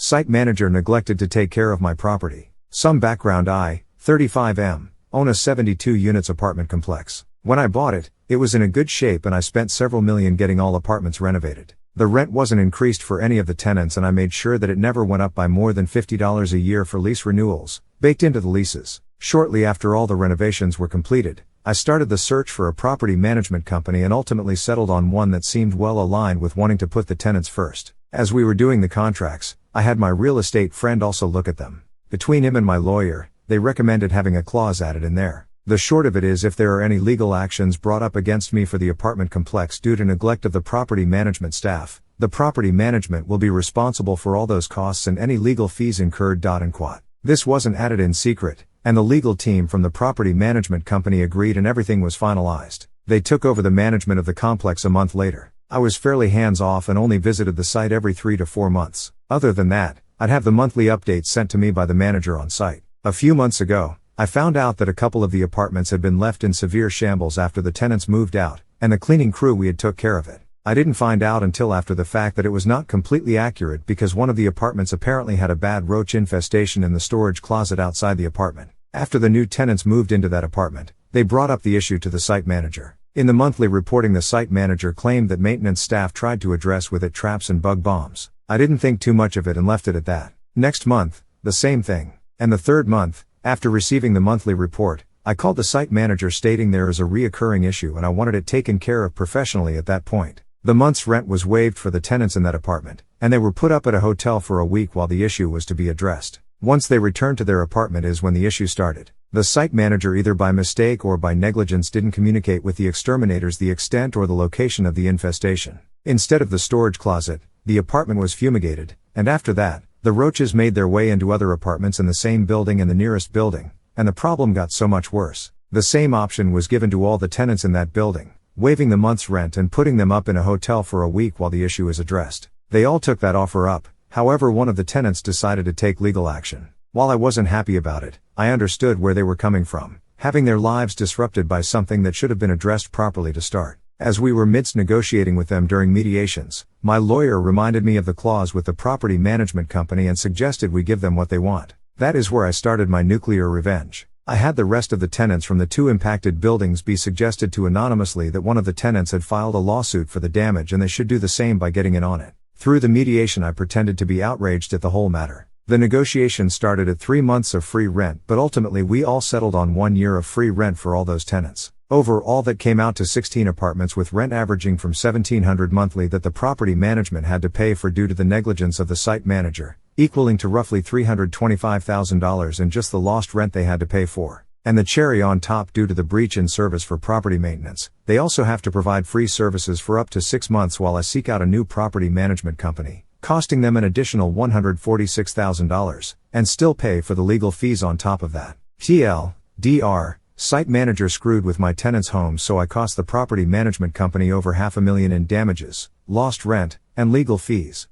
Site manager neglected to take care of my property. Some background: I, 35M, own a 72 units apartment complex. When I bought it, it was in a good shape and I spent several million getting all apartments renovated. The rent wasn't increased for any of the tenants and I made sure that it never went up by more than $50 a year for lease renewals, baked into the leases. Shortly after all the renovations were completed, I started the search for a property management company and ultimately settled on one that seemed well aligned with wanting to put the tenants first. As we were doing the contracts, I had my real estate friend also look at them. Between him and my lawyer, they recommended having a clause added in there. The short of it is, if there are any legal actions brought up against me for the apartment complex due to neglect of the property management staff, the property management will be responsible for all those costs and any legal fees incurred. This wasn't added in secret, and the legal team from the property management company agreed and everything was finalized. They took over the management of the complex a month later. I was fairly hands-off and only visited the site every 3 to 4 months. Other than that, I'd have the monthly updates sent to me by the manager on site. A few months ago, I found out that a couple of the apartments had been left in severe shambles after the tenants moved out, and the cleaning crew we had took care of it. I didn't find out until after the fact that it was not completely accurate because one of the apartments apparently had a bad roach infestation in the storage closet outside the apartment. After the new tenants moved into that apartment, they brought up the issue to the site manager. In the monthly reporting, the site manager claimed that maintenance staff tried to address with it traps and bug bombs. I didn't think too much of it and left it at that. Next month, the same thing. And the third month, after receiving the monthly report, I called the site manager stating there is a reoccurring issue and I wanted it taken care of professionally at that point. The month's rent was waived for the tenants in that apartment, and they were put up at a hotel for a week while the issue was to be addressed. Once they returned to their apartment is when the issue started. The site manager, either by mistake or by negligence, didn't communicate with the exterminators the extent or the location of the infestation. Instead of the storage closet, the apartment was fumigated, and after that, the roaches made their way into other apartments in the same building and the nearest building, and the problem got so much worse. The same option was given to all the tenants in that building, waiving the month's rent and putting them up in a hotel for a week while the issue is addressed. They all took that offer up. However, one of the tenants decided to take legal action. While I wasn't happy about it, I understood where they were coming from, having their lives disrupted by something that should have been addressed properly to start. As we were midst negotiating with them during mediations, my lawyer reminded me of the clause with the property management company and suggested we give them what they want. That is where I started my nuclear revenge. I had the rest of the tenants from the 2 impacted buildings be suggested to anonymously that one of the tenants had filed a lawsuit for the damage and they should do the same by getting in on it. Through the mediation, I pretended to be outraged at the whole matter. The negotiation started at 3 months of free rent, but ultimately we all settled on 1 year of free rent for all those tenants. Overall, that came out to 16 apartments with rent averaging from $1,700 monthly that the property management had to pay for due to the negligence of the site manager, equaling to roughly $325,000 in just the lost rent they had to pay for. And the cherry on top, due to the breach in service for property maintenance, they also have to provide free services for up to 6 months while I seek out a new property management company, costing them an additional $146,000, and still pay for the legal fees on top of that. TLDR, site manager screwed with my tenants' homes, so I cost the property management company over $500,000 in damages, lost rent, and legal fees.